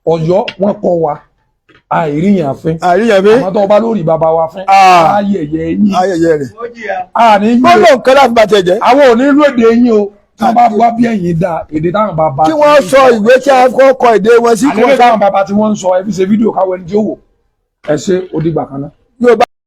Ọ̀yọ́ wọ́n kọ́ wa àìríyàn fín àmọ́ tó bá lórí bàbá wa fín ayẹyẹ yín ayẹyẹ rẹ̀ àní yín gbọ́dọ̀ nǹkan láti bàtẹ̀ jẹ́ àwọn ò ní lóde yín o tí wọ́n bá wá bí ẹ̀yìn dá èdè táwọn bàbá kí wọ́n sọ ìwé tí a kọ́ èdè wọn sí àlẹ́ táwọn bàbá tí wọ́n ń sọ ẹ fi ṣe fídíò káwọn ẹni tí ó wò ẹ ṣe ó dìgbà kan náà.